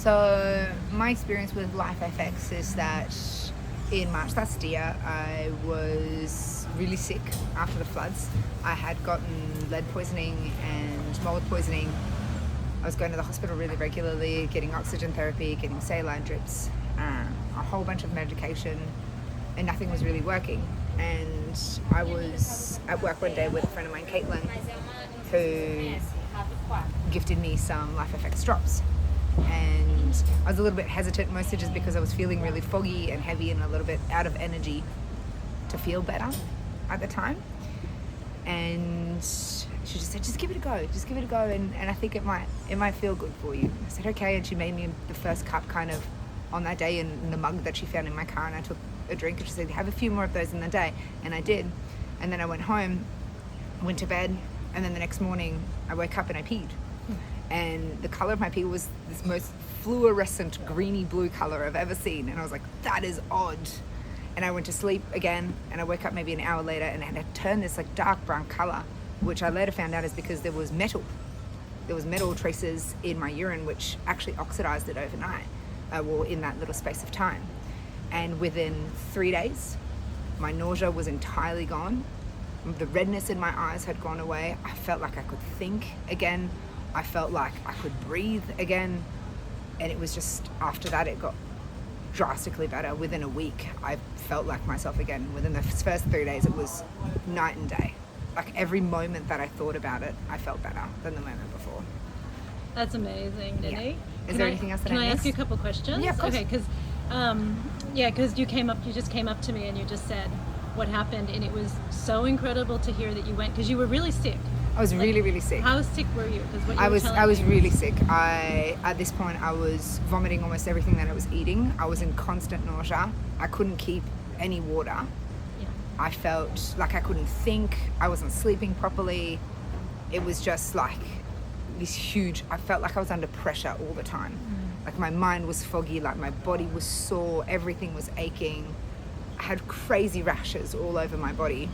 So my experience with LifeFX is that in March last year, I was really sick after the floods. I had gotten lead poisoning and mold poisoning. I was going to the hospital really regularly, getting oxygen therapy, getting saline drips, a whole bunch of medication, and nothing was really working. And I was at work one day with a friend of mine, Caitlin, who gifted me some LifeFX drops. And I was a little bit hesitant, mostly just because I was feeling really foggy and heavy and a little bit out of energy to feel better at the time. And she just said, just give it a go, and I think it might feel good for you. I said, okay, and she made me the first cup kind of on that day in the mug that she found in my car, and I took a drink, and she said, have a few more of those in the day, and I did. And then I went home, went to bed, and then the next morning I woke up and I peed. And the color of my pee was this most fluorescent greeny blue color I've ever seen, and I was like, that is odd. And I went to sleep again, and I woke up maybe an hour later, and it had turned this like dark brown color, which I later found out is because there was metal traces in my urine, which actually oxidized it overnight, or in that little space of time. And within 3 days, my nausea was entirely gone. The redness in my eyes had gone away. I felt like I could think again. I felt like I could breathe again. And it was just, after that, it got drastically better. Within a week, I felt like myself again. Within the first 3 days, it was night and day. Like every moment that I thought about it, I felt better than the moment before. That's amazing, Nidhi. Yeah. Is there anything else that I missed? Can I ask you a couple questions? Yeah, of course. Okay, because you just came up to me and you just said what happened, and it was so incredible to hear that you went, because you were really sick. I was really sick. How sick were you? I was really sick. At this point, I was vomiting almost everything that I was eating. I was in constant nausea. I couldn't keep any water. Yeah. I felt like I couldn't think. I wasn't sleeping properly. It was just like this huge, I felt like I was under pressure all the time. Like my mind was foggy, like my body was sore, everything was aching. I had crazy rashes all over my body.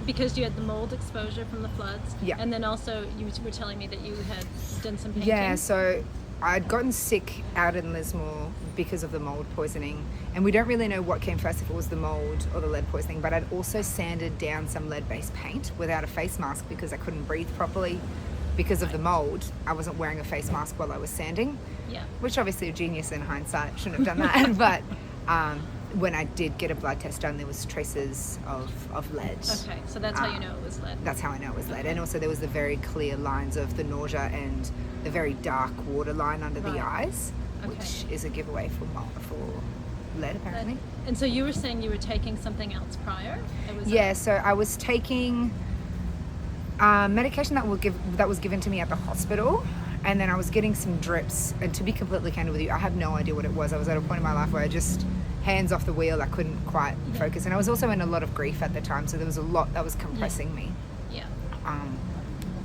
Because you had the mold exposure from the floods, and then also you were telling me that you had done some painting. Yeah, so I'd gotten sick out in Lismore because of the mold poisoning, and we don't really know what came first, if it was the mold or the lead poisoning, but I'd also sanded down some lead-based paint without a face mask because I couldn't breathe properly. Because of the mold, I wasn't wearing a face mask while I was sanding, which obviously a genius in hindsight, shouldn't have done that, but when I did get a blood test done, there was traces of lead. Okay, so that's how you know it was lead. That's how I know it was lead. And also there was the very clear lines of the nausea and the very dark waterline under the eyes, which is a giveaway for lead, apparently. And so you were saying you were taking something else prior? So I was taking medication that was given to me at the hospital, and then I was getting some drips. And to be completely candid with you, I have no idea what it was. I was at a point in my life where I just hands off the wheel. I couldn't quite focus, and I was also in a lot of grief at the time, so there was a lot that was compressing me.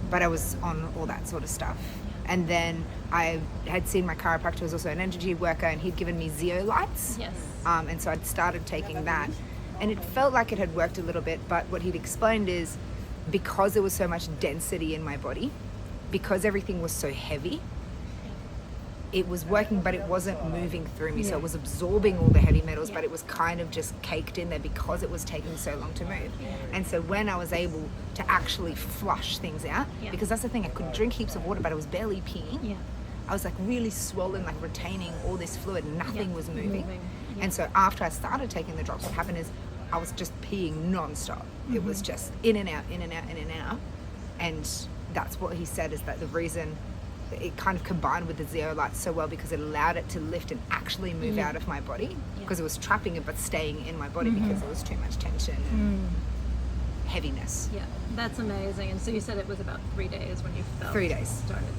But I was on all that sort of stuff. And then I had seen my chiropractor, was also an energy worker, and he'd given me zeolites. And so I'd started taking that, and it felt like it had worked a little bit, but what he'd explained is because there was so much density in my body, because everything was so heavy, it was working, but it wasn't moving through me. So it was absorbing all the heavy metals, but it was kind of just caked in there because it was taking so long to move. And so when I was able to actually flush things out, because that's the thing, I could drink heaps of water, but I was barely peeing. I was like really swollen, like retaining all this fluid, nothing was moving. And so after I started taking the drops, what happened is I was just peeing non-stop. It was just in and out, in and out, in and out. And that's what he said, is that the reason it kind of combined with the zeolites so well, because it allowed it to lift and actually move out of my body, because it was trapping it but staying in my body because there was too much tension and heaviness. That's amazing. And so you said it was about 3 days when you felt 3 days started.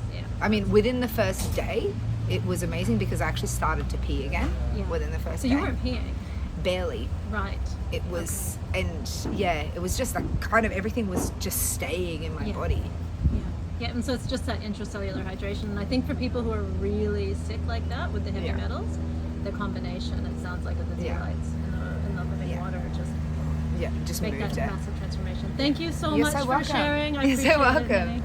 I mean, within the first day it was amazing because I actually started to pee again within the first day. So you weren't peeing? Barely. Right. It was, and it was just like kind of everything was just staying in my body. Yeah, and so it's just that intracellular hydration. And I think for people who are really sick like that with the heavy metals, the combination, it sounds like, of the zeolites and the living water just just make moved that it. massive transformation. Thank you so You're much so for welcome. sharing. I You're appreciate so welcome. it.